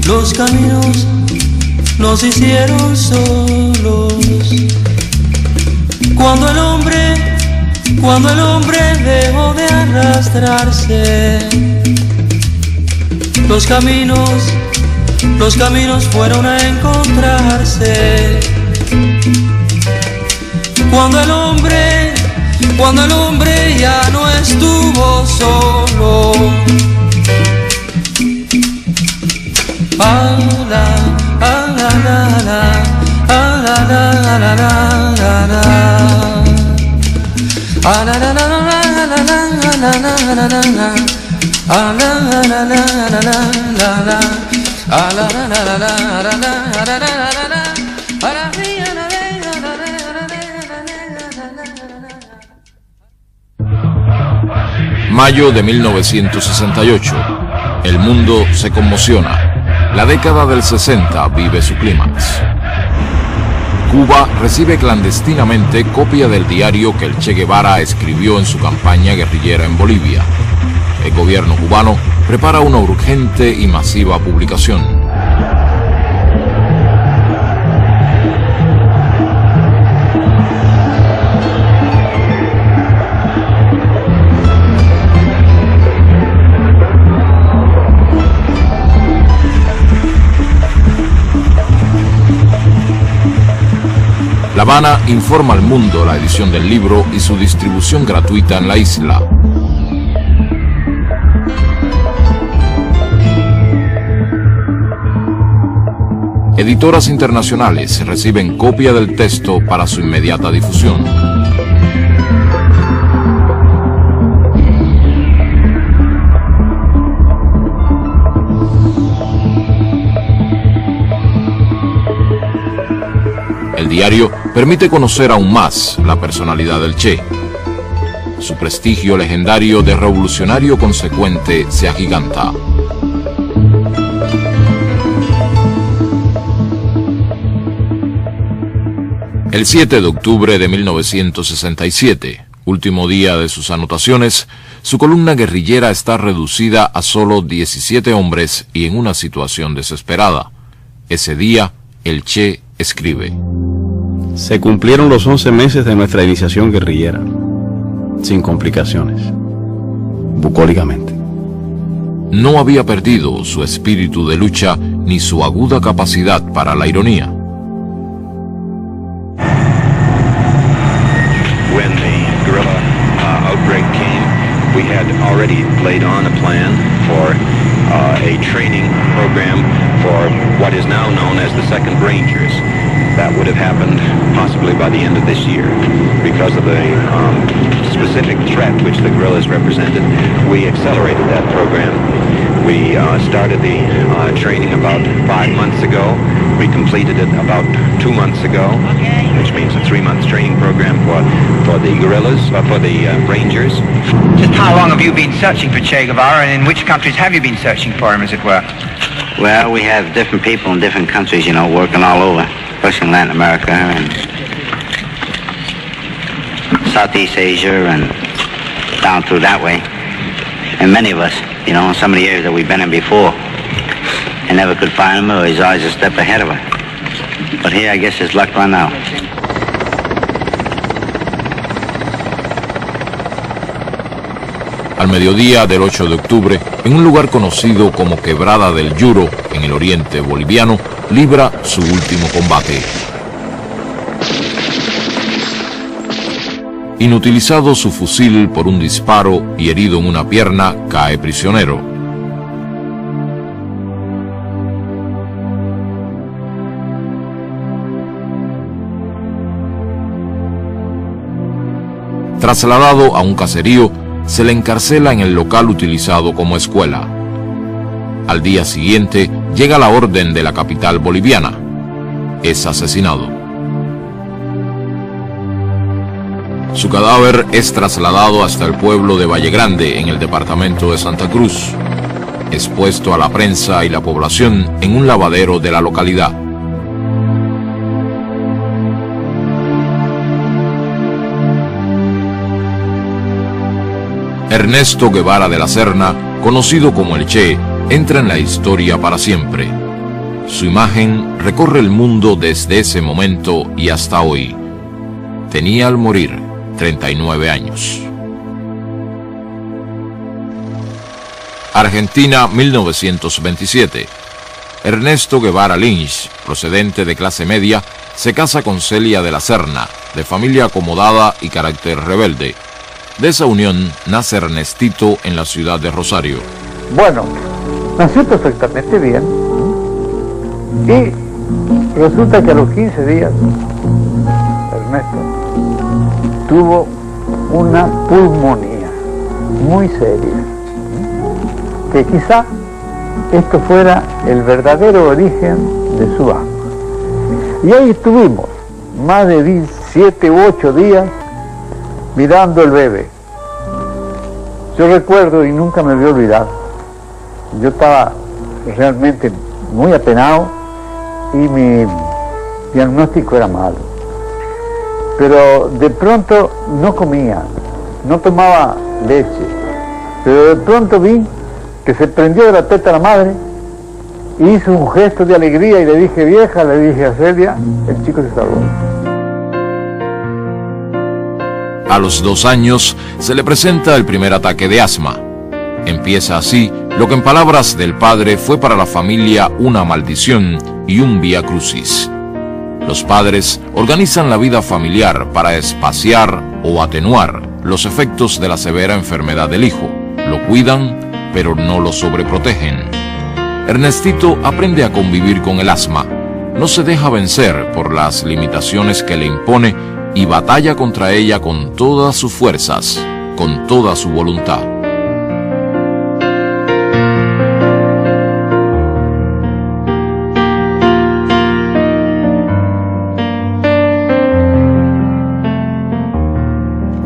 Los caminos nos hicieron solos. Cuando el hombre dejó de arrastrarse, los caminos fueron a encontrarse. Cuando el hombre ya no estuvo solo. Mayo de 1968. El mundo se conmociona. La década del 60 vive su clímax. Cuba recibe clandestinamente copia del diario que el Che Guevara escribió en su campaña guerrillera en Bolivia. El gobierno cubano prepara una urgente y masiva publicación. La Habana informa al mundo la edición del libro y su distribución gratuita en la isla. Editoras internacionales reciben copia del texto para su inmediata difusión. El diario permite conocer aún más la personalidad del Che. Su prestigio legendario de revolucionario consecuente se agiganta. El 7 de octubre de 1967, último día de sus anotaciones, su columna guerrillera está reducida a solo 17 hombres y en una situación desesperada. Ese día, el Che escribe: Se cumplieron los 11 meses de nuestra iniciación guerrillera, sin complicaciones, bucólicamente. No había perdido su espíritu de lucha ni su aguda capacidad para la ironía. When the guerrilla outbreak came, we had already laid on a plan for a training program for what is now known as the 2nd Rangers. That would have happened possibly by the end of this year. Because of the specific threat which the guerrillas represented, we accelerated that program. We started the training about 5 months ago. We completed it about 2 months ago, which means a 3-month training program for the guerrillas, for the Rangers. Just how long have you been searching for Che Guevara, and in which countries have you been searching for him, as it were? Well, we have different people in different countries, you know, working all over, especially in Latin America and Southeast Asia and down through that way. And many of us, you know, in some of the areas that we've been in before, and never could find him, or he's always a step ahead of us. But here, I guess his luck run out. Al mediodía del 8 de octubre, en un lugar conocido como Quebrada del Yuro, en el oriente boliviano, libra su último combate. Inutilizado su fusil por un disparo y herido en una pierna, cae prisionero. Trasladado a un caserío, se le encarcela en el local utilizado como escuela. Al día siguiente, llega la orden de la capital boliviana. Es asesinado. Su cadáver es trasladado hasta el pueblo de Valle Grande, en el departamento de Santa Cruz. expuesto a la prensa y la población en un lavadero de la localidad. Ernesto Guevara de la Serna, conocido como el Che, entra en la historia para siempre. Su imagen recorre el mundo desde ese momento y hasta hoy. Tenía al morir 39 años. Argentina, 1927. Ernesto Guevara Lynch, procedente de clase media, se casa con Celia de la Serna, de familia acomodada y carácter rebelde. De esa unión nace Ernestito en la ciudad de Rosario. Bueno, nació perfectamente bien y resulta que a los 15 días Ernesto tuvo una pulmonía muy seria, que quizá esto fuera el verdadero origen de su asma. Y ahí estuvimos más de 7 u 8 días mirando el bebé. Yo recuerdo, y nunca me voy a olvidar, yo estaba realmente muy apenado y mi diagnóstico era malo. Pero de pronto no comía, no tomaba leche, pero de pronto vi que se prendió de la teta la madre, hizo un gesto de alegría y le dije, vieja, le dije a Celia, el chico se salvó. A los 2 años se le presenta el primer ataque de asma. Empieza así lo que en palabras del padre fue para la familia una maldición y un vía crucis. Los padres organizan la vida familiar para espaciar o atenuar los efectos de la severa enfermedad del hijo. Lo cuidan, pero no lo sobreprotegen. Ernestito aprende a convivir con el asma. No se deja vencer por las limitaciones que le impone y batalla contra ella con todas sus fuerzas, con toda su voluntad.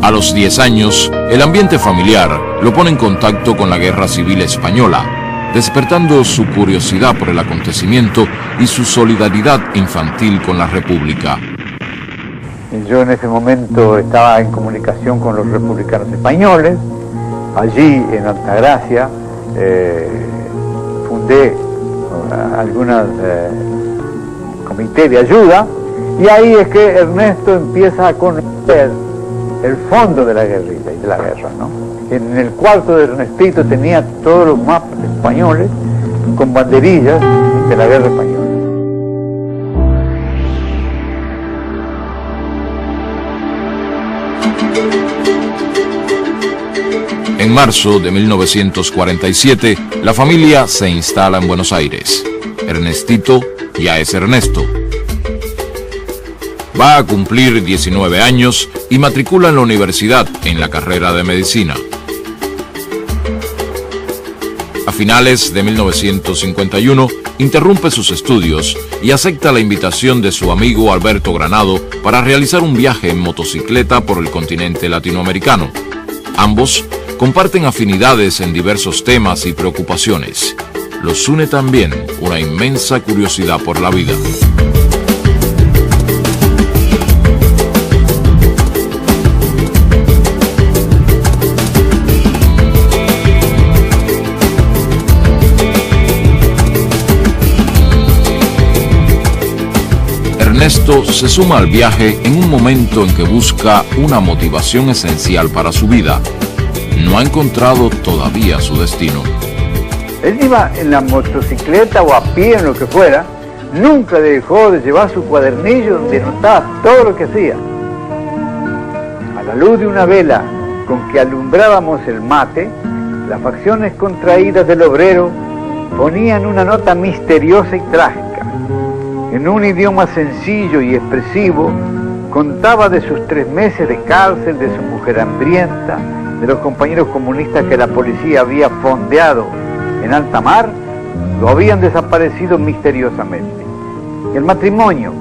A los 10 años, el ambiente familiar lo pone en contacto con la Guerra Civil Española, despertando su curiosidad por el acontecimiento y su solidaridad infantil con la República. Yo en ese momento estaba en comunicación con los republicanos españoles. Allí en Altagracia fundé algunos comités de ayuda, y ahí es que Ernesto empieza a conocer el fondo de la guerrilla y de la guerra, ¿no? En el cuarto de Ernestito tenía todos los mapas españoles con banderillas de la guerra española. En marzo de 1947, la familia se instala en Buenos Aires. Ernestito ya es Ernesto. Va a cumplir 19 años y matricula en la universidad en la carrera de medicina. A finales de 1951, interrumpe sus estudios y acepta la invitación de su amigo Alberto Granado para realizar un viaje en motocicleta por el continente latinoamericano. Ambos comparten afinidades en diversos temas y preocupaciones. Los une también una inmensa curiosidad por la vida. Ernesto se suma al viaje en un momento en que busca una motivación esencial para su vida. No ha encontrado todavía su destino. Él iba en la motocicleta o a pie, en lo que fuera, nunca dejó de llevar su cuadernillo donde notaba todo lo que hacía. A la luz de una vela con que alumbrábamos el mate, las facciones contraídas del obrero ponían una nota misteriosa y trágica. En un idioma sencillo y expresivo, contaba de sus 3 meses de cárcel, de su mujer hambrienta, de los compañeros comunistas que la policía había fondeado en alta mar, lo habían desaparecido misteriosamente. El matrimonio,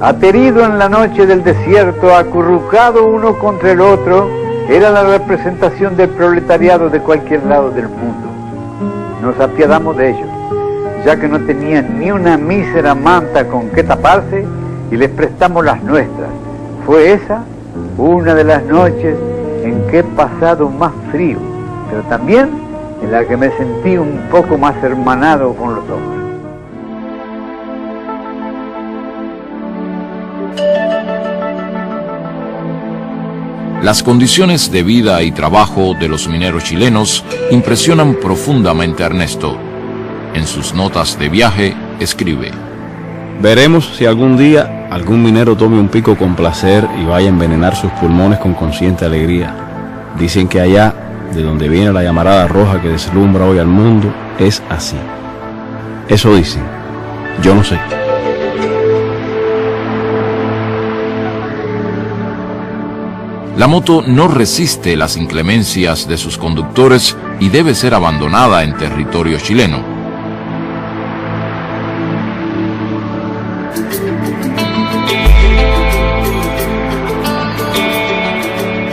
aterido en la noche del desierto, acurrucado uno contra el otro, era la representación del proletariado de cualquier lado del mundo. nos apiadamos de ellos, ya que no tenían ni una mísera manta con que taparse, y les prestamos las nuestras. Fue esa una de las noches en que he pasado más frío, pero también en la que me sentí un poco más hermanado con los hombres. Las condiciones de vida y trabajo de los mineros chilenos impresionan profundamente a Ernesto. En sus notas de viaje escribe: veremos si algún día algún minero tome un pico con placer y vaya a envenenar sus pulmones con consciente alegría. Dicen que allá, de donde viene la llamarada roja que deslumbra hoy al mundo, es así. Eso dicen. Yo no sé. La moto no resiste las inclemencias de sus conductores y debe ser abandonada en territorio chileno.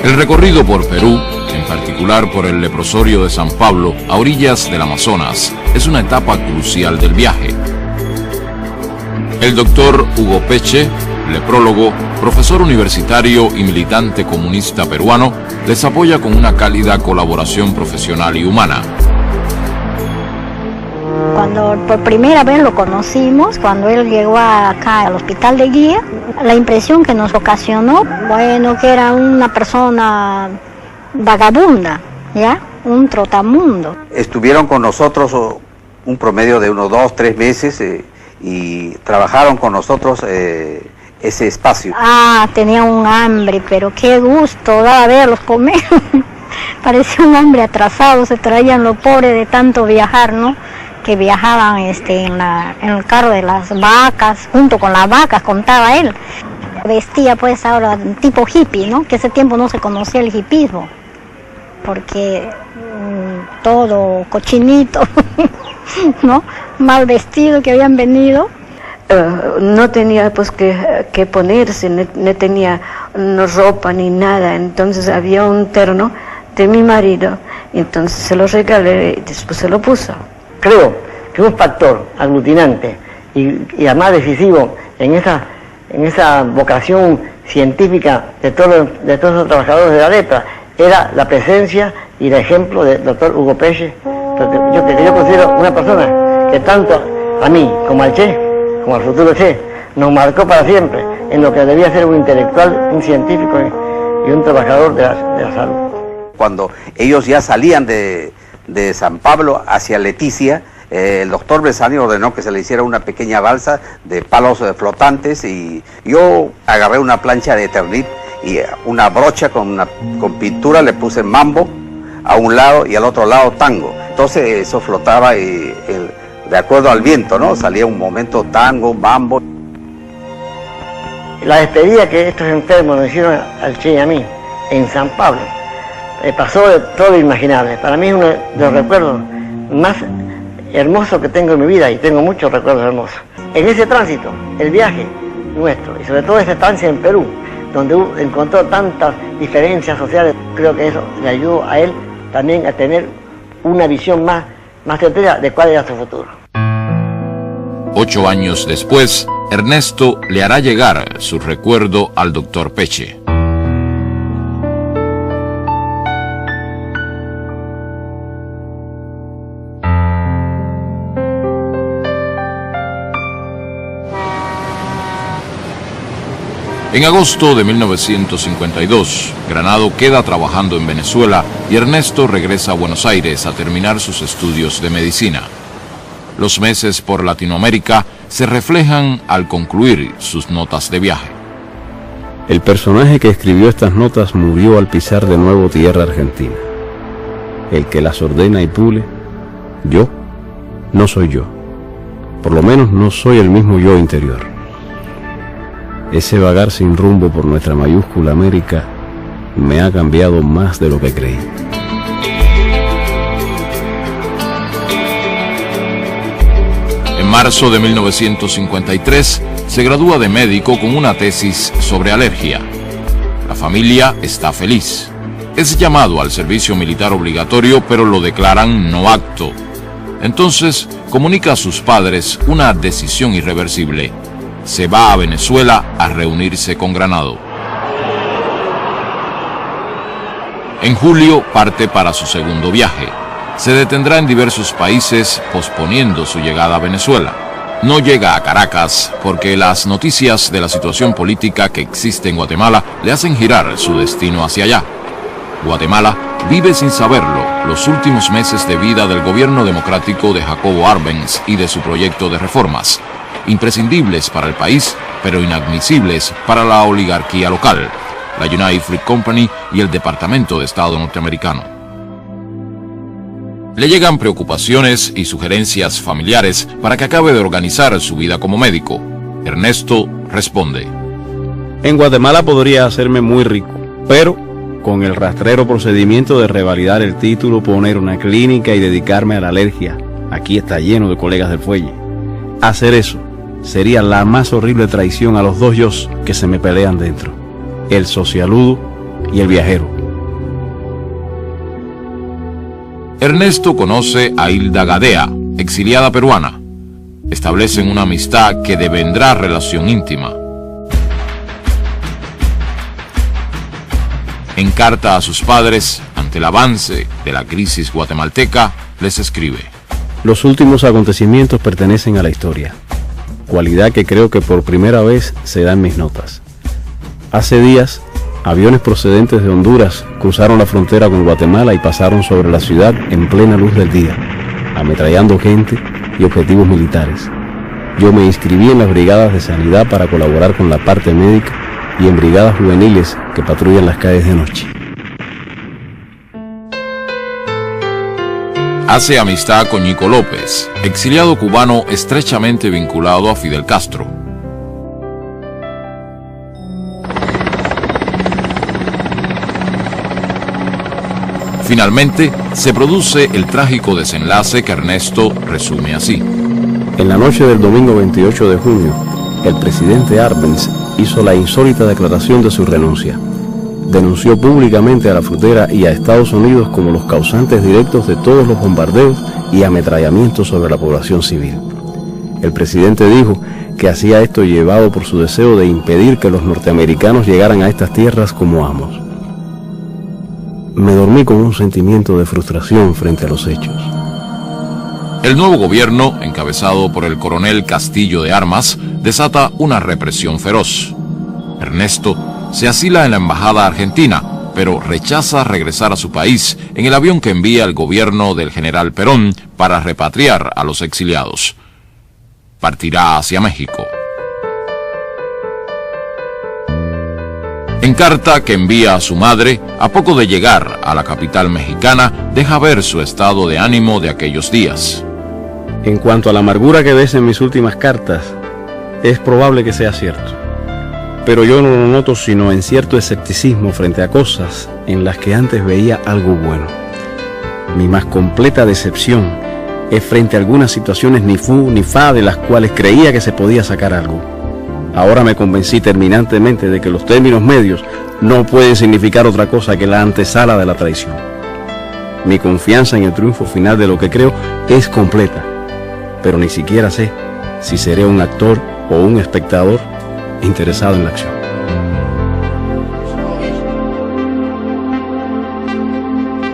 El recorrido por Perú, en particular por el leprosorio de San Pablo, a orillas del Amazonas, es una etapa crucial del viaje. El doctor Hugo Peche, leprólogo, profesor universitario y militante comunista peruano, les apoya con una cálida colaboración profesional y humana. Cuando por primera vez lo conocimos, cuando él llegó acá al hospital de Guía, la impresión que nos ocasionó, bueno, que era una persona vagabunda, ¿ya? Un trotamundo. Estuvieron con nosotros un promedio de unos 2 o 3 meses y trabajaron con nosotros ese espacio. Tenía un hambre, pero qué gusto daba verlos comer. Parecía un hombre atrasado, se traían lo pobre de tanto viajar, ¿no? Que viajaban en el carro de las vacas, junto con las vacas, contaba él. Vestía pues ahora tipo hippie, ¿no? Que ese tiempo no se conocía el hippismo, porque todo cochinito, ¿no? Mal vestido que habían venido. No tenía pues que ponerse, no tenía ropa ni nada, entonces había un terno de mi marido, entonces se lo regalé y después se lo puso. Creo que un factor aglutinante y además decisivo en esa vocación científica de todos los trabajadores de la lepra era la presencia y el ejemplo del doctor Hugo Peche, que yo considero una persona que tanto a mí como al Che, como al futuro Che, nos marcó para siempre en lo que debía ser un intelectual, un científico y un trabajador de la salud. Cuando ellos ya salían de San Pablo hacia Leticia, el doctor Besani ordenó que se le hiciera una pequeña balsa de palos flotantes y yo agarré una plancha de Eternit y una brocha con pintura, le puse mambo a un lado y al otro lado tango. Entonces eso flotaba y de acuerdo al viento, ¿no? Salía un momento tango, mambo. La despedida que estos enfermos nos hicieron al Che y a mí en San Pablo pasó de todo lo imaginable. Para mí es uno de los recuerdos más hermosos que tengo en mi vida, y tengo muchos recuerdos hermosos. En ese tránsito, el viaje nuestro, y sobre todo esa estancia en Perú, donde encontró tantas diferencias sociales, creo que eso le ayudó a él también a tener una visión más certera de cuál era su futuro. 8 años después, Ernesto le hará llegar su recuerdo al doctor Peche. En agosto de 1952, Granado queda trabajando en Venezuela y Ernesto regresa a Buenos Aires a terminar sus estudios de medicina. Los meses por Latinoamérica se reflejan al concluir sus notas de viaje. El personaje que escribió estas notas murió al pisar de nuevo tierra argentina. El que las ordena y pule, yo, no soy yo. Por lo menos no soy el mismo yo interior. Ese vagar sin rumbo por nuestra mayúscula América me ha cambiado más de lo que creí. En marzo de 1953 se gradúa de médico con una tesis sobre alergia. La familia está feliz. Es llamado al servicio militar obligatorio, pero lo declaran no apto. Entonces comunica a sus padres una decisión irreversible. Se va a Venezuela a reunirse con Granado. En julio parte para su segundo viaje. Se detendrá en diversos países posponiendo su llegada a Venezuela. No llega a Caracas porque las noticias de la situación política que existe en Guatemala le hacen girar su destino hacia allá. Guatemala vive sin saberlo los últimos meses de vida del gobierno democrático de Jacobo Arbenz y de su proyecto de reformas, imprescindibles para el país, pero inadmisibles para la oligarquía local, la United Fruit Company y el Departamento de Estado norteamericano. Le llegan preocupaciones y sugerencias familiares para que acabe de organizar su vida como médico. Ernesto responde: En Guatemala podría hacerme muy rico, pero con el rastrero procedimiento de revalidar el título, poner una clínica y dedicarme a la alergia. Aquí está lleno de colegas del fuelle. Hacer eso sería la más horrible traición a los dos yos que se me pelean dentro: el socialudo y el viajero. Ernesto conoce a Hilda Gadea, exiliada peruana. Establecen una amistad que devendrá relación íntima. En carta a sus padres, ante el avance de la crisis guatemalteca, les escribe: Los últimos acontecimientos pertenecen a la historia, cualidad que creo que por primera vez se da en mis notas. Hace días, aviones procedentes de Honduras cruzaron la frontera con Guatemala y pasaron sobre la ciudad en plena luz del día, ametrallando gente y objetivos militares. Yo me inscribí en las brigadas de sanidad para colaborar con la parte médica y en brigadas juveniles que patrullan las calles de noche. Hace amistad con Ñico López, exiliado cubano estrechamente vinculado a Fidel Castro. Finalmente, se produce el trágico desenlace que Ernesto resume así. En la noche del domingo 28 de junio, el presidente Arbenz hizo la insólita declaración de su renuncia. Denunció públicamente a la frutera y a Estados Unidos como los causantes directos de todos los bombardeos y ametrallamientos sobre la población civil. El presidente dijo que hacía esto llevado por su deseo de impedir que los norteamericanos llegaran a estas tierras como amos. Me dormí con un sentimiento de frustración frente a los hechos. El nuevo gobierno, encabezado por el coronel Castillo de Armas, desata una represión feroz. Ernesto se asila en la embajada argentina, pero rechaza regresar a su país en el avión que envía el gobierno del general Perón para repatriar a los exiliados. Partirá hacia México. En carta que envía a su madre, a poco de llegar a la capital mexicana, deja ver su estado de ánimo de aquellos días. En cuanto a la amargura que ves en mis últimas cartas, es probable que sea cierto. Pero yo no lo noto sino en cierto escepticismo frente a cosas en las que antes veía algo bueno. Mi más completa decepción es frente a algunas situaciones ni fu ni fa de las cuales creía que se podía sacar algo. Ahora me convencí terminantemente de que los términos medios no pueden significar otra cosa que la antesala de la traición. Mi confianza en el triunfo final de lo que creo es completa, pero ni siquiera sé si seré un actor o un espectador interesado en la acción.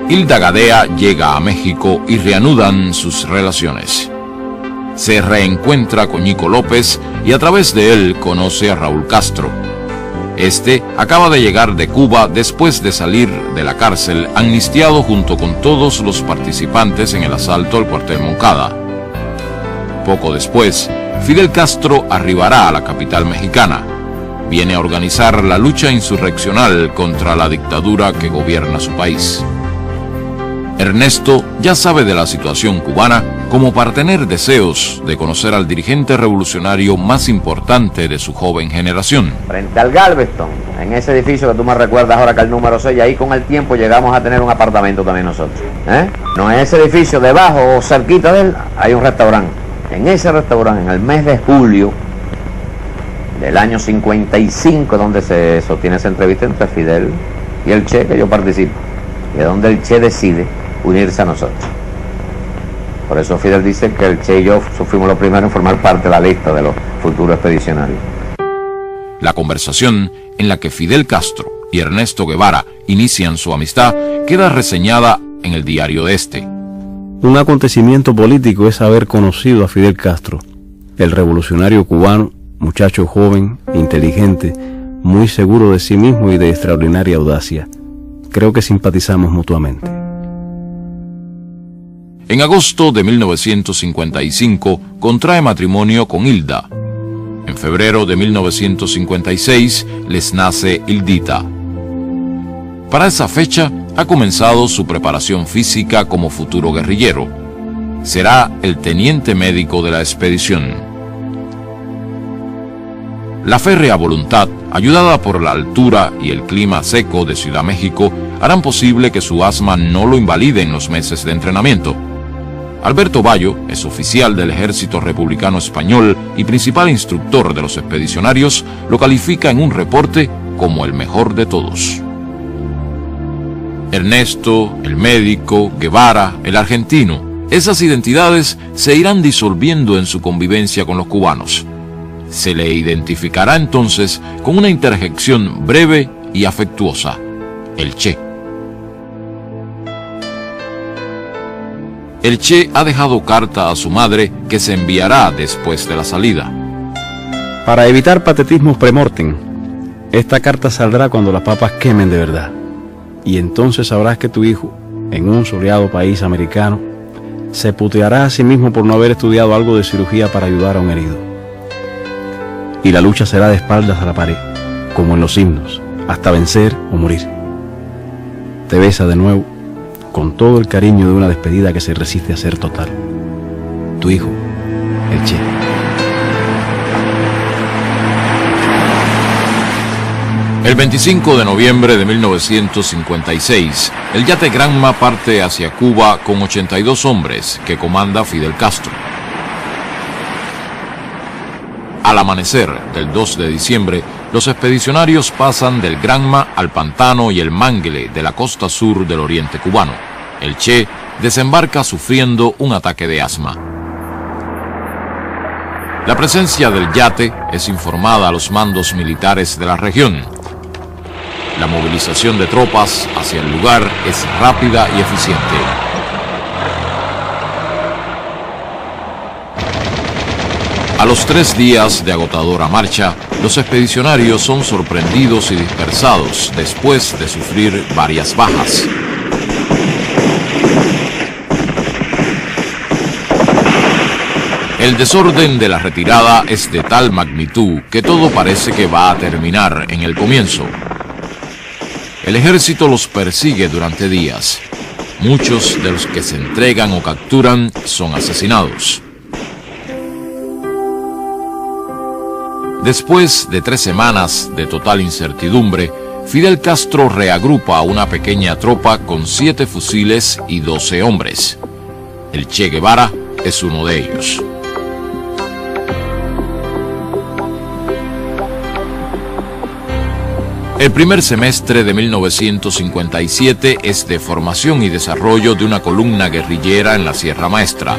Hilda Gadea llega a México y reanudan sus relaciones. Se reencuentra con Ñico López y a través de él conoce a Raúl Castro. Este acaba de llegar de Cuba después de salir de la cárcel, amnistiado junto con todos los participantes en el asalto al cuartel Moncada. Poco después, Fidel Castro arribará a la capital mexicana. Viene a organizar la lucha insurreccional contra la dictadura que gobierna su país. Ernesto ya sabe de la situación cubana como para tener deseos de conocer al dirigente revolucionario más importante de su joven generación. Frente al Galveston, en ese edificio que tú me recuerdas ahora que el número 6, ahí con el tiempo llegamos a tener un apartamento también nosotros. No, en ese edificio, debajo o cerquita de él, hay un restaurante. En ese restaurante, en el mes de julio del año 55, donde se sostiene esa entrevista entre Fidel y el Che, que yo participo, y es donde el Che decide unirse a nosotros. Por eso Fidel dice que el Che y yo fuimos los primeros en formar parte de la lista de los futuros expedicionarios. La conversación en la que Fidel Castro y Ernesto Guevara inician su amistad queda reseñada en el diario de este. Un acontecimiento político es haber conocido a Fidel Castro, el revolucionario cubano, muchacho joven, inteligente, muy seguro de sí mismo y de extraordinaria audacia. Creo que simpatizamos mutuamente. En agosto de 1955 contrae matrimonio con Hilda. En febrero de 1956 les nace Hildita. Para esa fecha ha comenzado su preparación física como futuro guerrillero. Será el teniente médico de la expedición. La férrea voluntad, ayudada por la altura y el clima seco de Ciudad México, harán posible que su asma no lo invalide en los meses de entrenamiento. Alberto Bayo es oficial del Ejército Republicano Español y principal instructor de los expedicionarios, lo califica en un reporte como el mejor de todos. Ernesto, el médico, Guevara, el argentino, esas identidades se irán disolviendo en su convivencia con los cubanos. Se le identificará entonces con una interjección breve y afectuosa: el Che. El Che ha dejado carta a su madre que se enviará después de la salida. Para evitar patetismos premortem, esta carta saldrá cuando las papas quemen de verdad. Y entonces sabrás que tu hijo, en un soleado país americano, se puteará a sí mismo por no haber estudiado algo de cirugía para ayudar a un herido. Y la lucha será de espaldas a la pared, como en los himnos, hasta vencer o morir. Te besa de nuevo, con todo el cariño de una despedida que se resiste a ser total. Tu hijo, el Che. El 25 de noviembre de 1956, el yate Granma parte hacia Cuba con 82 hombres que comanda Fidel Castro. Al amanecer del 2 de diciembre, los expedicionarios pasan del Granma al Pantano y el Mangle de la costa sur del oriente cubano. El Che desembarca sufriendo un ataque de asma. La presencia del yate es informada a los mandos militares de la región. La movilización de tropas hacia el lugar es rápida y eficiente. A los 3 días de agotadora marcha, los expedicionarios son sorprendidos y dispersados después de sufrir varias bajas. El desorden de la retirada es de tal magnitud que todo parece que va a terminar en el comienzo. El ejército los persigue durante días. Muchos de los que se entregan o capturan son asesinados. Después de 3 semanas de total incertidumbre, Fidel Castro reagrupa a una pequeña tropa con 7 fusiles y 12 hombres. El Che Guevara es uno de ellos. El primer semestre de 1957 es de formación y desarrollo de una columna guerrillera en la Sierra Maestra.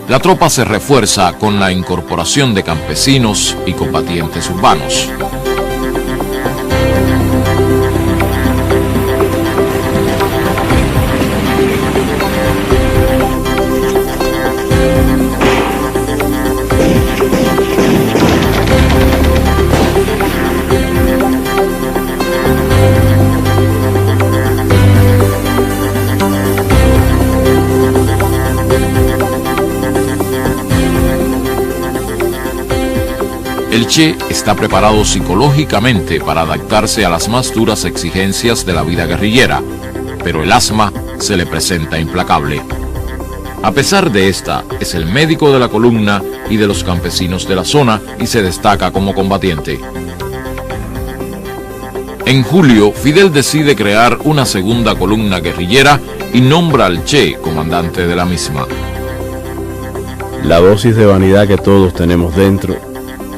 La tropa se refuerza con la incorporación de campesinos y combatientes urbanos. El Che está preparado psicológicamente para adaptarse a las más duras exigencias de la vida guerrillera, pero el asma se le presenta implacable. A pesar de esta, es el médico de la columna y de los campesinos de la zona y se destaca como combatiente. En julio, Fidel decide crear una segunda columna guerrillera y nombra al Che comandante de la misma. La dosis de vanidad que todos tenemos dentro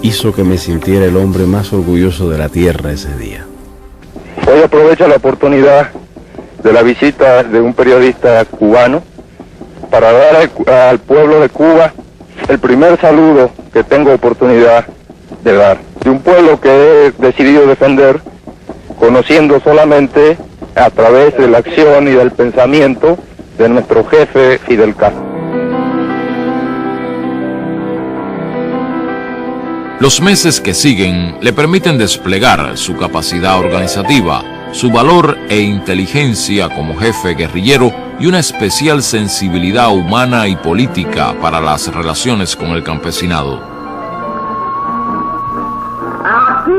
hizo que me sintiera el hombre más orgulloso de la tierra ese día. Hoy aprovecho la oportunidad de la visita de un periodista cubano para dar al pueblo de Cuba el primer saludo que tengo oportunidad de dar, de un pueblo que he decidido defender, conociendo solamente a través de la acción y del pensamiento de nuestro jefe Fidel Castro. Los meses que siguen le permiten desplegar su capacidad organizativa, su valor e inteligencia como jefe guerrillero y una especial sensibilidad humana y política para las relaciones con el campesinado. Aquí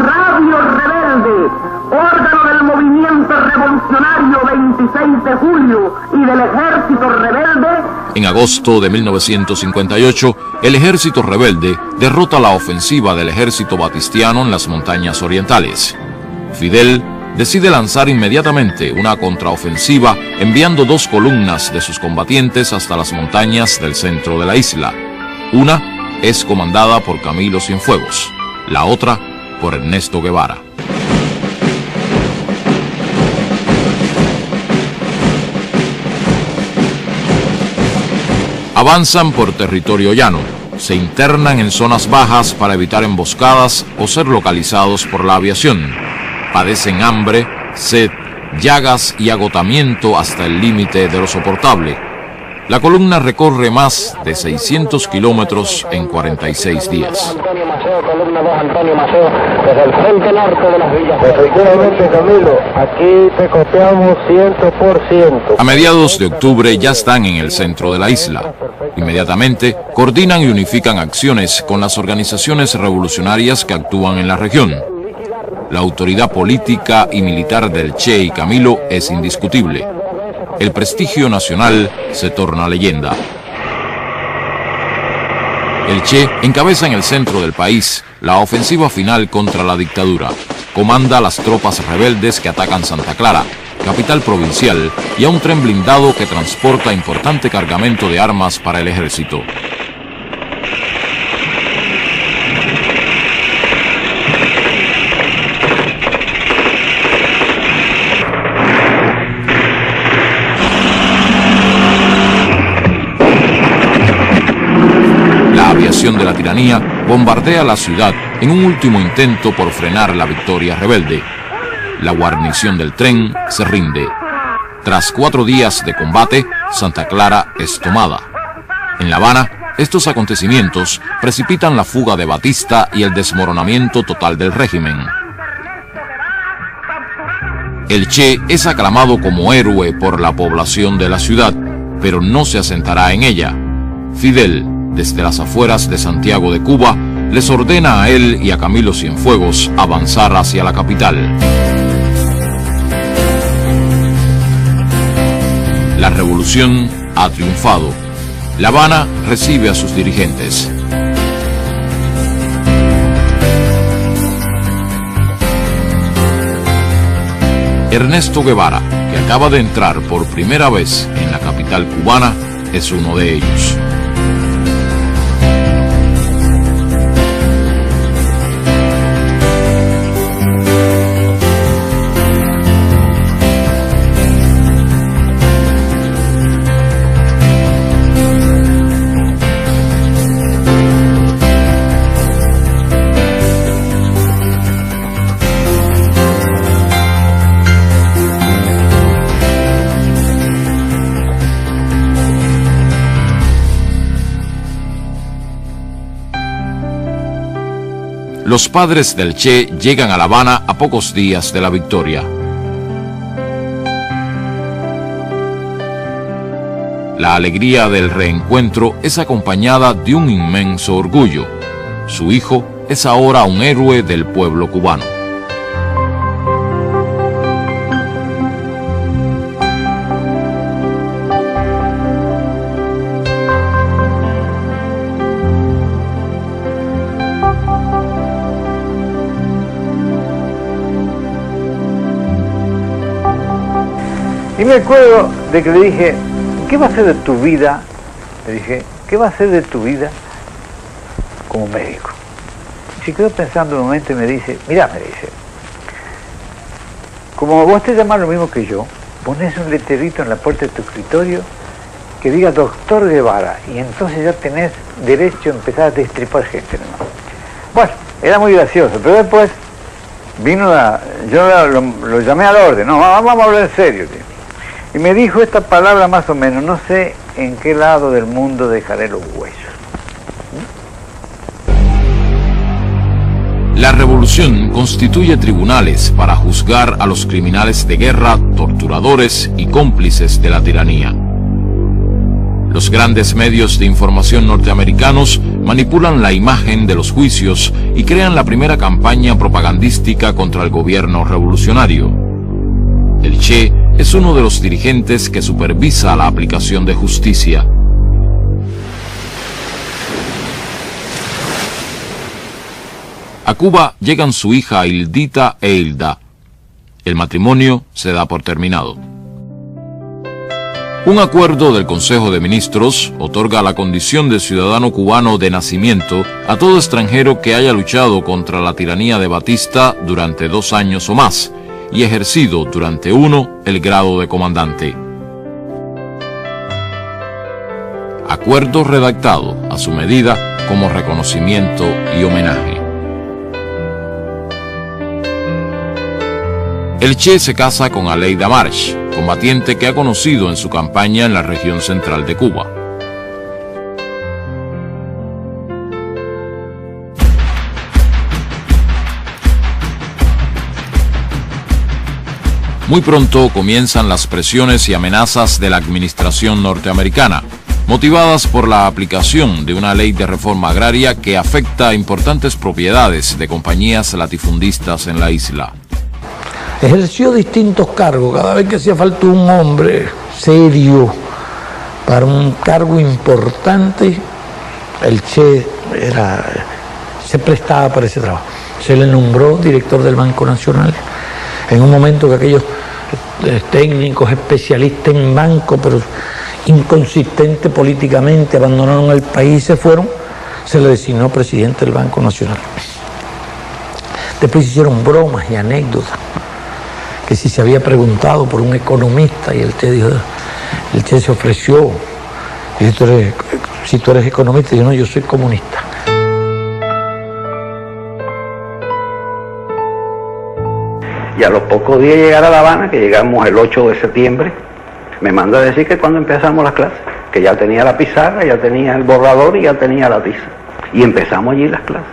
Radio Rebelde, órgano del movimiento revolucionario 26 de julio y del ejército rebelde. En agosto de 1958, el ejército rebelde derrota la ofensiva del ejército batistiano en las montañas orientales. Fidel decide lanzar inmediatamente una contraofensiva enviando 2 columnas de sus combatientes hasta las montañas del centro de la isla. Una es comandada por Camilo Cienfuegos, la otra por Ernesto Guevara. Avanzan por territorio llano, se internan en zonas bajas para evitar emboscadas o ser localizados por la aviación. Padecen hambre, sed, llagas y agotamiento hasta el límite de lo soportable. La columna recorre más de 600 kilómetros en 46 días. Antonio Maceo, columna 2, Antonio Maceo, desde el frente norte de las villas. Efectivamente, Camilo, aquí te copiamos 100%. A mediados de octubre ya están en el centro de la isla. Inmediatamente coordinan y unifican acciones con las organizaciones revolucionarias que actúan en la región. La autoridad política y militar del Che y Camilo es indiscutible. El prestigio nacional se torna leyenda. El Che encabeza en el centro del país la ofensiva final contra la dictadura. Comanda a las tropas rebeldes que atacan Santa Clara, capital provincial, y a un tren blindado que transporta importante cargamento de armas para el ejército. La aviación de la tiranía bombardea la ciudad en un último intento por frenar la victoria rebelde. La guarnición del tren se rinde. Tras 4 días de combate, Santa Clara es tomada. En La Habana, estos acontecimientos precipitan la fuga de Batista y el desmoronamiento total del régimen. El Che es aclamado como héroe por la población de la ciudad, pero no se asentará en ella. Fidel, desde las afueras de Santiago de Cuba, les ordena a él y a Camilo Cienfuegos avanzar hacia la capital. La revolución ha triunfado. La Habana recibe a sus dirigentes. Ernesto Guevara, que acaba de entrar por primera vez en la capital cubana, es uno de ellos. Los padres del Che llegan a La Habana a pocos días de la victoria. La alegría del reencuentro es acompañada de un inmenso orgullo. Su hijo es ahora un héroe del pueblo cubano. Y me acuerdo de que le dije, ¿qué va a hacer de tu vida? Le dije, ¿qué va a hacer de tu vida como médico? Y se quedó pensando un momento y me dice, mirá, me dice, como vos te llamás lo mismo que yo, pones un letrerito en la puerta de tu escritorio que diga doctor Guevara, y entonces ya tenés derecho a empezar a destripar gente, ¿no? Bueno, era muy gracioso, pero después vino yo lo llamé al orden, no, vamos a hablar en serio, tío. Y me dijo esta palabra más o menos: no sé en qué lado del mundo dejaré los huesos. La revolución constituye tribunales para juzgar a los criminales de guerra, torturadores y cómplices de la tiranía. Los grandes medios de información norteamericanos manipulan la imagen de los juicios y crean la primera campaña propagandística contra el gobierno revolucionario. El Che es uno de los dirigentes que supervisa la aplicación de justicia. A Cuba llegan su hija Hildita e Hilda. El matrimonio se da por terminado. Un acuerdo del Consejo de Ministros otorga la condición de ciudadano cubano de nacimiento a todo extranjero que haya luchado contra la tiranía de Batista durante 2 años o más y ejercido durante 1 el grado de comandante. Acuerdo redactado a su medida como reconocimiento y homenaje. El Che se casa con Aleida March, combatiente que ha conocido en su campaña en la región central de Cuba. Muy pronto comienzan las presiones y amenazas de la administración norteamericana, motivadas por la aplicación de una ley de reforma agraria que afecta a importantes propiedades de compañías latifundistas en la isla. Ejerció distintos cargos, cada vez que hacía falta un hombre serio para un cargo importante, el Che se prestaba para ese trabajo. Se le nombró director del Banco Nacional, en un momento que aquellos técnicos especialistas en banco, pero inconsistentes políticamente, abandonaron el país y se fueron, se le designó presidente del Banco Nacional. Después hicieron bromas y anécdotas, que si se había preguntado por un economista, y el Che se ofreció, y si tú eres economista, y yo no, yo soy comunista. Y a los pocos días de llegar a La Habana, que llegamos el 8 de septiembre, me manda a decir que cuando empezamos las clases, que ya tenía la pizarra, ya tenía el borrador y ya tenía la tiza. Y empezamos allí las clases.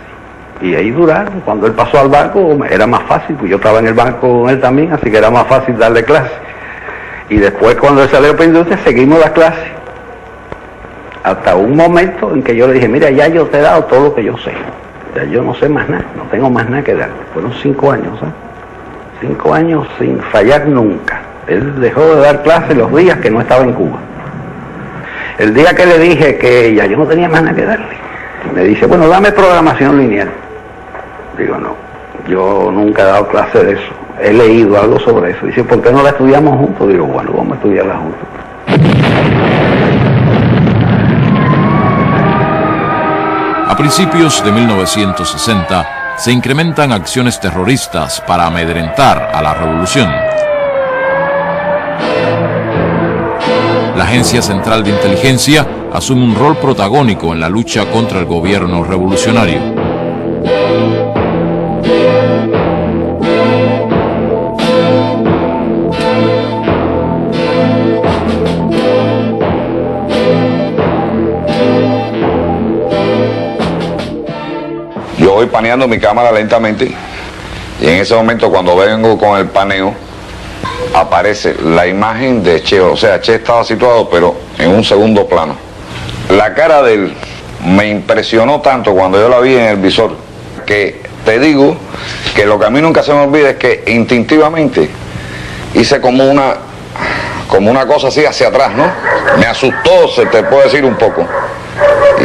Y ahí duraron. Cuando él pasó al banco era más fácil, pues yo estaba en el banco con él también, así que era más fácil darle clase. Y después cuando él salió para industria seguimos las clases. Hasta un momento en que yo le dije: mira, ya yo te he dado todo lo que yo sé. Ya yo no sé más nada, no tengo más nada que dar. Fueron 5 años, ¿eh? 5 años sin fallar nunca. Él dejó de dar clases los días que no estaba en Cuba. El día que le dije que ya yo no tenía más nada que darle, me dice: bueno, dame programación lineal. Digo: no, yo nunca he dado clase de eso. He leído algo sobre eso. Dice: ¿por qué no la estudiamos juntos? Digo: bueno, vamos a estudiarla juntos. A principios de 1960 se incrementan acciones terroristas para amedrentar a la revolución. La Agencia Central de Inteligencia asume un rol protagónico en la lucha contra el gobierno revolucionario. Yo voy paneando mi cámara lentamente y en ese momento, cuando vengo con el paneo, aparece la imagen de Che. O sea, Che estaba situado pero en un segundo plano. La cara de él me impresionó tanto cuando yo la vi en el visor, que te digo que lo que a mí nunca se me olvida es que instintivamente hice como una cosa así hacia atrás, ¿no? Me asustó, se te puede decir, un poco,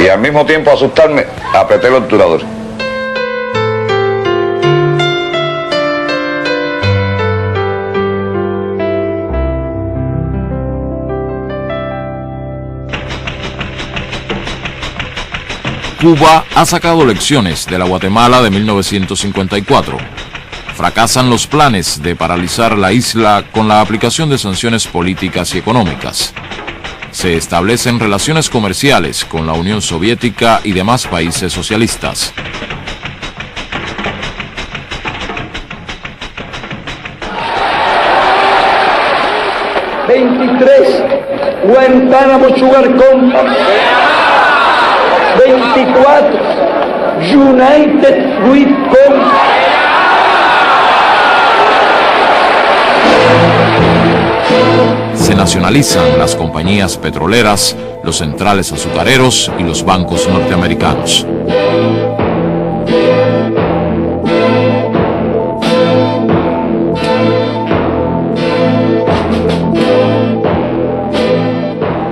y al mismo tiempo asustarme, apreté el obturador. Cuba ha sacado lecciones de la Guatemala de 1954. Fracasan los planes de paralizar la isla con la aplicación de sanciones políticas y económicas. se establecen relaciones comerciales con la Unión Soviética y demás países socialistas. Guantánamo Sugar Company. 24 United Fruit Company. Se nacionalizan las compañías petroleras, los centrales azucareros y los bancos norteamericanos.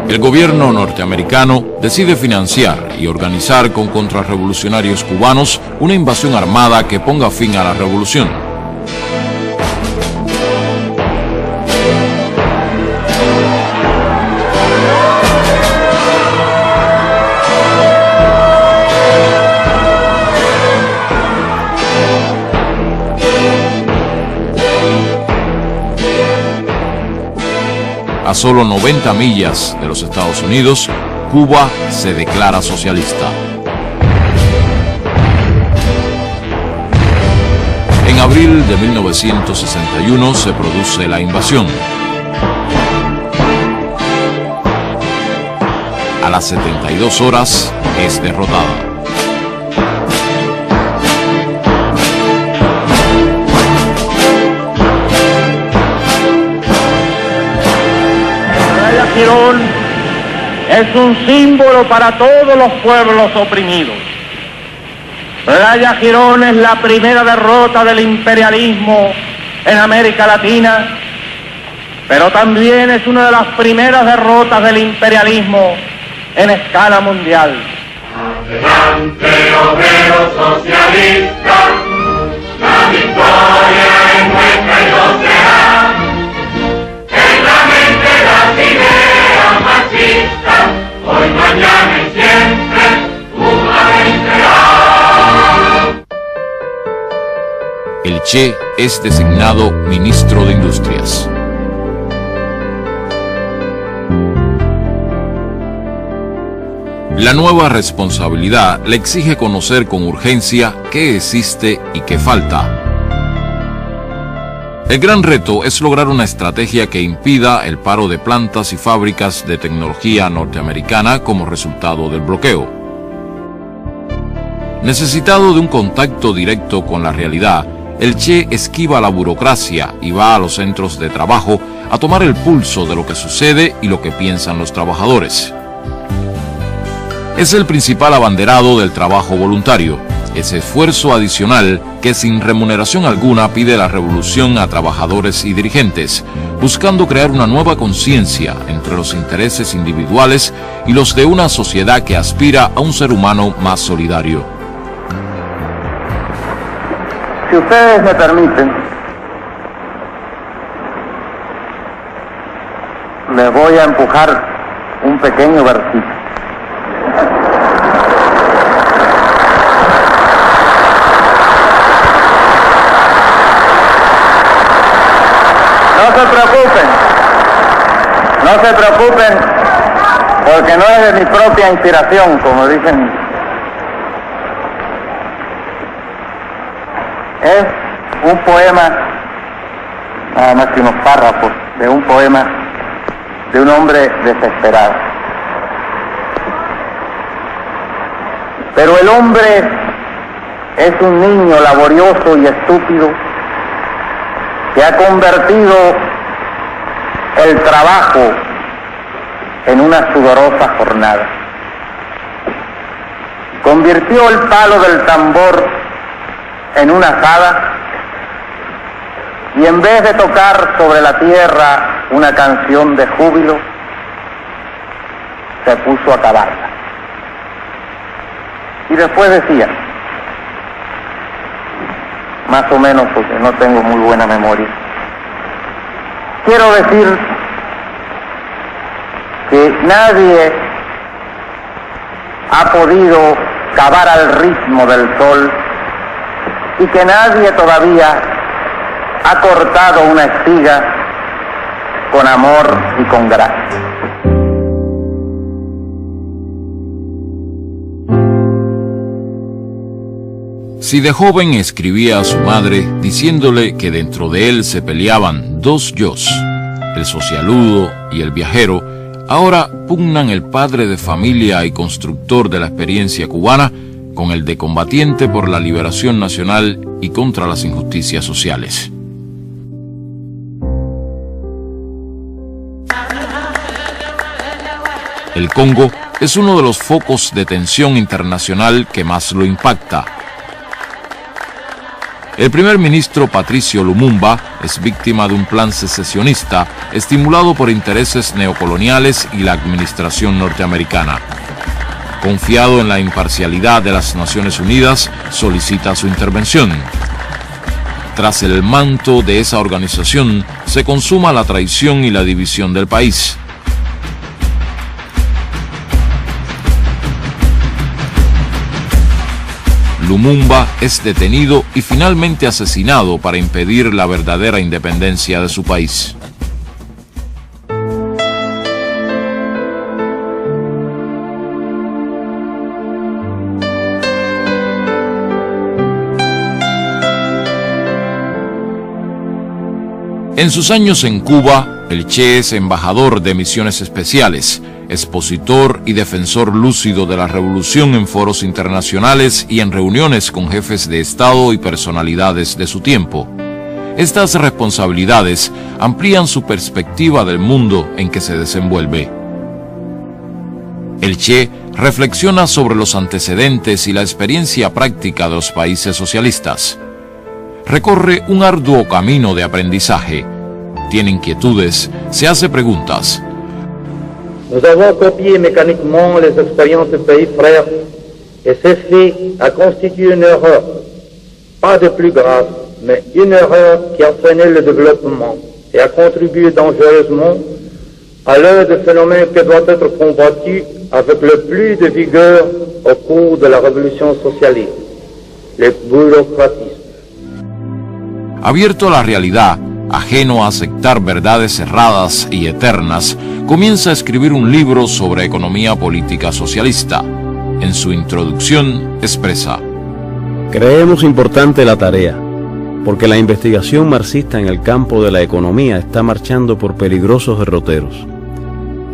El gobierno norteamericano decide financiar y organizar con contrarrevolucionarios cubanos una invasión armada que ponga fin a la revolución. A solo 90 millas de los Estados Unidos, Cuba se declara socialista. En abril de 1961 se produce la invasión. A las 72 horas es derrotada. Girón es un símbolo para todos los pueblos oprimidos. Playa Girón es la primera derrota del imperialismo en América Latina, pero también es una de las primeras derrotas del imperialismo en escala mundial. Adelante, obreros socialistas, la victoria es nuestra y lo será. En la mente las ideas marxistas, hoy, mañana y siempre, Cuba vencerá. El Che es designado ministro de Industrias. La nueva responsabilidad le exige conocer con urgencia qué existe y qué falta. El gran reto es lograr una estrategia que impida el paro de plantas y fábricas de tecnología norteamericana como resultado del bloqueo. Necesitado de un contacto directo con la realidad, el Che esquiva la burocracia y va a los centros de trabajo a tomar el pulso de lo que sucede y lo que piensan los trabajadores. Es el principal abanderado del trabajo voluntario, ese esfuerzo adicional que sin remuneración alguna pide la revolución a trabajadores y dirigentes, buscando crear una nueva conciencia entre los intereses individuales y los de una sociedad que aspira a un ser humano más solidario. Si ustedes me permiten, les voy a empujar un pequeño versículo. No se preocupen, porque no es de mi propia inspiración, como dicen. Es un poema, nada más que unos párrafos de un poema de un hombre desesperado. Pero el hombre es un niño laborioso y estúpido que ha convertido el trabajo en una sudorosa jornada. Convirtió el palo del tambor en una azada y en vez de tocar sobre la tierra una canción de júbilo, se puso a cavarla. Y después decía, más o menos porque no tengo muy buena memoria, quiero decir que nadie ha podido cavar al ritmo del sol y que nadie todavía ha cortado una espiga con amor y con gracia. Si de joven escribía a su madre diciéndole que dentro de él se peleaban dos yos, el socialudo y el viajero, ahora pugnan el padre de familia y constructor de la experiencia cubana con el de combatiente por la liberación nacional y contra las injusticias sociales. El Congo es uno de los focos de tensión internacional que más lo impacta. El primer ministro Patricio Lumumba es víctima de un plan secesionista estimulado por intereses neocoloniales y la administración norteamericana. Confiado en la imparcialidad de las Naciones Unidas, solicita su intervención. Tras el manto de esa organización, se consuma la traición y la división del país. Lumumba es detenido y finalmente asesinado para impedir la verdadera independencia de su país. En sus años en Cuba, el Che es embajador de misiones especiales, expositor y defensor lúcido de la revolución en foros internacionales y en reuniones con jefes de Estado y personalidades de su tiempo. Estas responsabilidades amplían su perspectiva del mundo en que se desenvuelve. El Che reflexiona sobre los antecedentes y la experiencia práctica de los países socialistas. Recorre un arduo camino de aprendizaje. Tiene inquietudes, se hace preguntas. Nous avons copié mécaniquement les expériences des pays frères et ce fait a constitué une erreur, pas de plus grave, mais une erreur qui a freiné le développement et a contribué dangereusement à l'un des phénomènes qui doit être combattu avec le plus de vigueur au cours de la révolution socialiste, le bureaucratisme. Abierto a la realidad, ajeno a aceptar verdades cerradas y eternas, comienza a escribir un libro sobre economía política socialista. En su introducción expresa: creemos importante la tarea, porque la investigación marxista en el campo de la economía está marchando por peligrosos derroteros.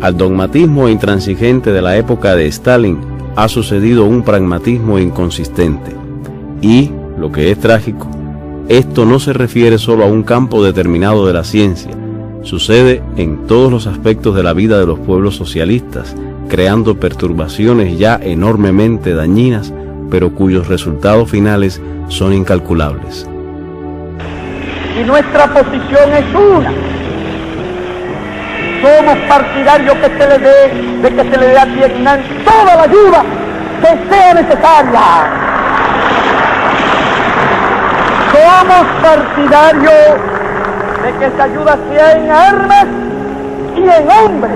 Al dogmatismo intransigente de la época de Stalin ha sucedido un pragmatismo inconsistente. Y, lo que es trágico, esto no se refiere solo a un campo determinado de la ciencia, sucede en todos los aspectos de la vida de los pueblos socialistas, creando perturbaciones ya enormemente dañinas, pero cuyos resultados finales son incalculables. Y nuestra posición es una. Somos partidarios de que se le dé a Vietnam toda la ayuda que sea necesaria. Somos partidarios de que esa ayuda sea en armas y en hombres.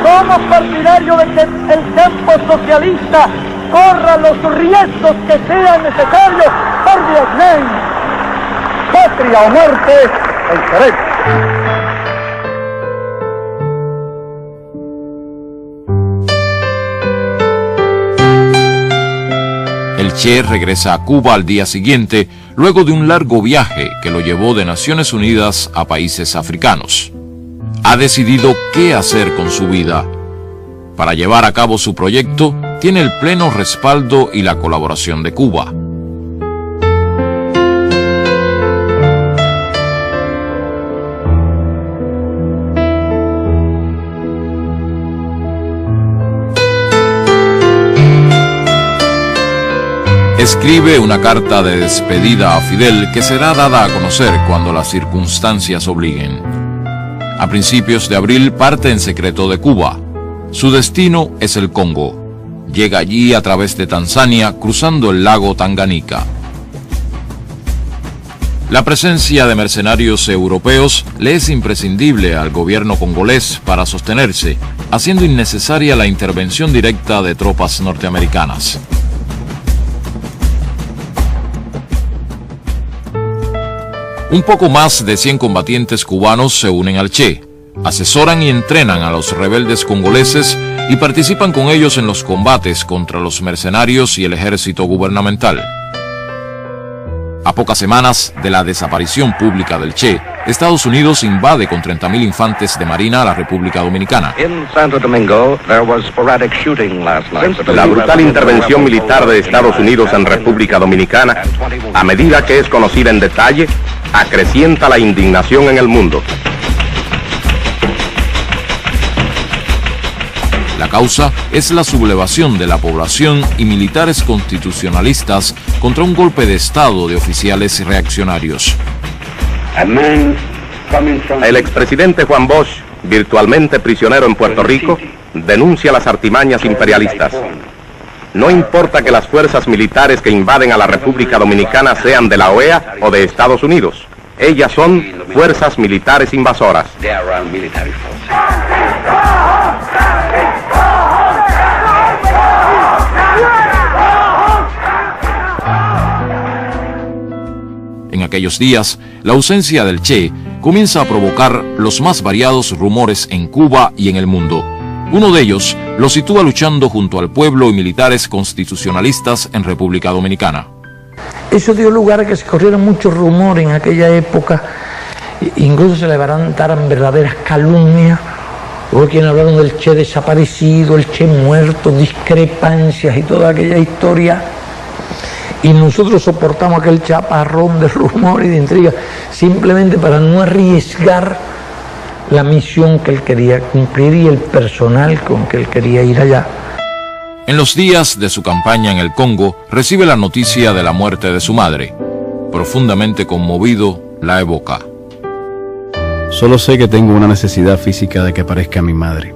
Somos partidarios de que el campo socialista corra los riesgos que sean necesarios por Vietnam. Patria o muerte, el derecho. El Che regresa a Cuba al día siguiente, luego de un largo viaje que lo llevó de Naciones Unidas a países africanos. Ha decidido qué hacer con su vida. Para llevar a cabo su proyecto, tiene el pleno respaldo y la colaboración de Cuba. Escribe una carta de despedida a Fidel que será dada a conocer cuando las circunstancias obliguen. A principios de abril parte en secreto de Cuba. Su destino es el Congo. Llega allí a través de Tanzania, cruzando el lago Tanganica. La presencia de mercenarios europeos le es imprescindible al gobierno congolés para sostenerse, haciendo innecesaria la intervención directa de tropas norteamericanas. Un poco más de 100 combatientes cubanos se unen al Che, asesoran y entrenan a los rebeldes congoleses y participan con ellos en los combates contra los mercenarios y el ejército gubernamental. A pocas semanas de la desaparición pública del Che, Estados Unidos invade con 30.000 infantes de marina a la República Dominicana. La brutal intervención militar de Estados Unidos en República Dominicana, a medida que es conocida en detalle, acrecienta la indignación en el mundo. La causa es la sublevación de la población y militares constitucionalistas contra un golpe de Estado de oficiales reaccionarios. El expresidente Juan Bosch, virtualmente prisionero en Puerto Rico, denuncia las artimañas imperialistas. No importa que las fuerzas militares que invaden a la República Dominicana sean de la OEA o de Estados Unidos. Ellas son fuerzas militares invasoras. En aquellos días, la ausencia del Che comienza a provocar los más variados rumores en Cuba y en el mundo. Uno de ellos lo sitúa luchando junto al pueblo y militares constitucionalistas en República Dominicana. Eso dio lugar a que se corrieran muchos rumores en aquella época, incluso se levantaran verdaderas calumnias. Hubo quienes hablaron del Che desaparecido, el Che muerto, discrepancias y toda aquella historia. Y nosotros soportamos aquel chaparrón de rumor y de intriga simplemente para no arriesgar la misión que él quería cumplir y el personal con que él quería ir allá. En los días de su campaña en el Congo, recibe la noticia de la muerte de su madre. Profundamente conmovido, la evoca. Solo sé que tengo una necesidad física de que aparezca mi madre.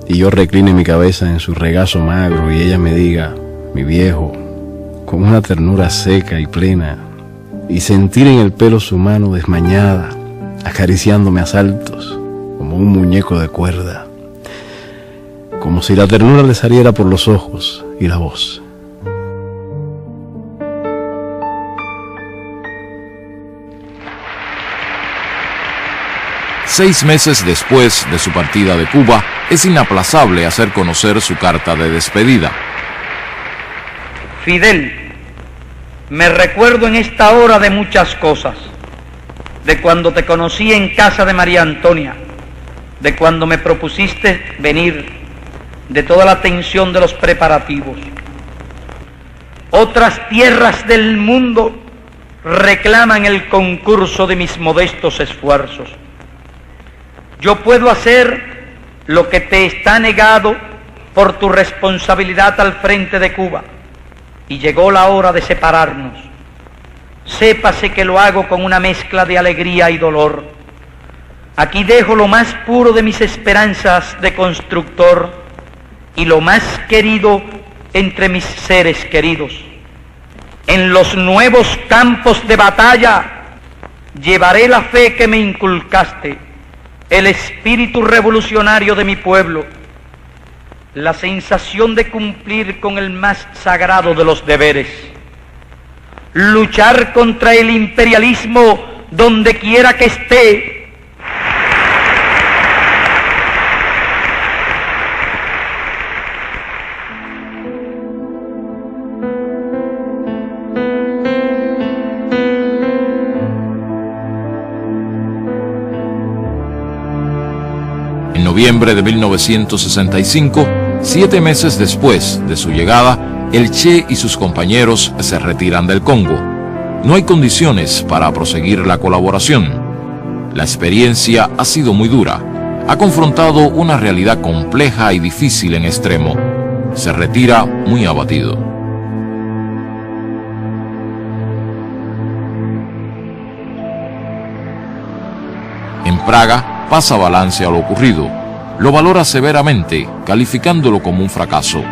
Y yo recline mi cabeza en su regazo magro y ella me diga, mi viejo, con una ternura seca y plena, y sentir en el pelo su mano desmañada, acariciándome a saltos, como un muñeco de cuerda, como si la ternura le saliera por los ojos y la voz. Seis meses después de su partida de Cuba, es inaplazable hacer conocer su carta de despedida. Fidel, me recuerdo en esta hora de muchas cosas, de cuando te conocí en casa de María Antonia, de cuando me propusiste venir, de toda la tensión de los preparativos. Otras tierras del mundo reclaman el concurso de mis modestos esfuerzos. Yo puedo hacer lo que te está negado por tu responsabilidad al frente de Cuba. Y llegó la hora de separarnos. Sépase que lo hago con una mezcla de alegría y dolor. Aquí dejo lo más puro de mis esperanzas de constructor y lo más querido entre mis seres queridos. En los nuevos campos de batalla llevaré la fe que me inculcaste, el espíritu revolucionario de mi pueblo, la sensación de cumplir con el más sagrado de los deberes, luchar contra el imperialismo donde quiera que esté. En noviembre de 1965, 7 meses después de su llegada, el Che y sus compañeros se retiran del Congo. No hay condiciones para proseguir la colaboración. La experiencia ha sido muy dura. Ha confrontado una realidad compleja y difícil en extremo. Se retira muy abatido. En Praga pasa balance a lo ocurrido. Lo valora severamente, calificándolo como un fracaso.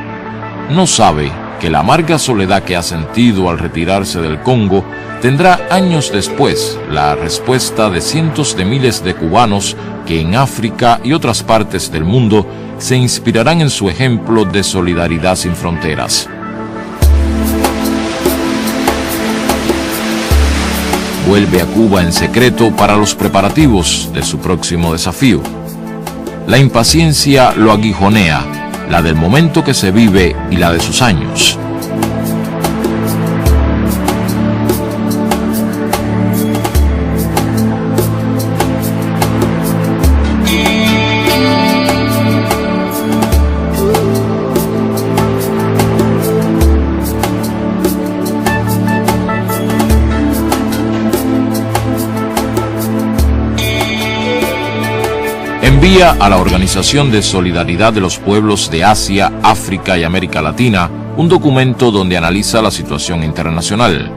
No sabe que la amarga soledad que ha sentido al retirarse del Congo tendrá años después la respuesta de cientos de miles de cubanos que en África y otras partes del mundo se inspirarán en su ejemplo de solidaridad sin fronteras. Vuelve a Cuba en secreto para los preparativos de su próximo desafío. La impaciencia lo aguijonea, la del momento que se vive y la de sus años. envía a la Organización de Solidaridad de los Pueblos de Asia, África y América Latina un documento donde analiza la situación internacional.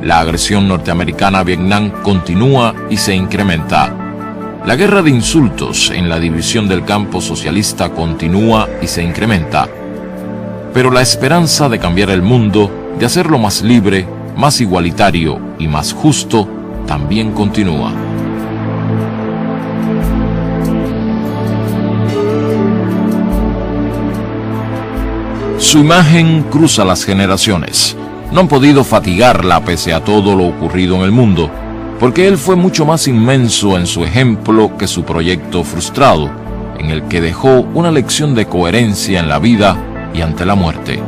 La agresión norteamericana a Vietnam continúa y se incrementa. La guerra de insultos en la división del campo socialista continúa y se incrementa. Pero la esperanza de cambiar el mundo, de hacerlo más libre, más igualitario y más justo, también continúa. Su imagen cruza las generaciones. No han podido fatigarla pese a todo lo ocurrido en el mundo, porque él fue mucho más inmenso en su ejemplo que su proyecto frustrado, en el que dejó una lección de coherencia en la vida y ante la muerte.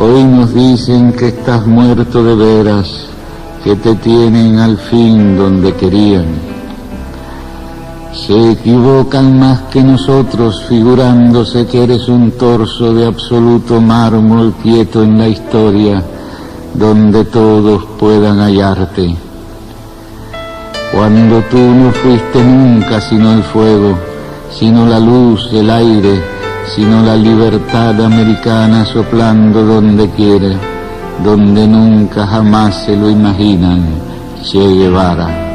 Hoy nos dicen que estás muerto de veras, que te tienen al fin donde querían. Se equivocan más que nosotros, figurándose que eres un torso de absoluto mármol quieto en la historia, donde todos puedan hallarte. Cuando tú no fuiste nunca sino el fuego, sino la luz, el aire, sino la libertad americana soplando donde quiera, donde nunca jamás se lo imaginan, Che Guevara.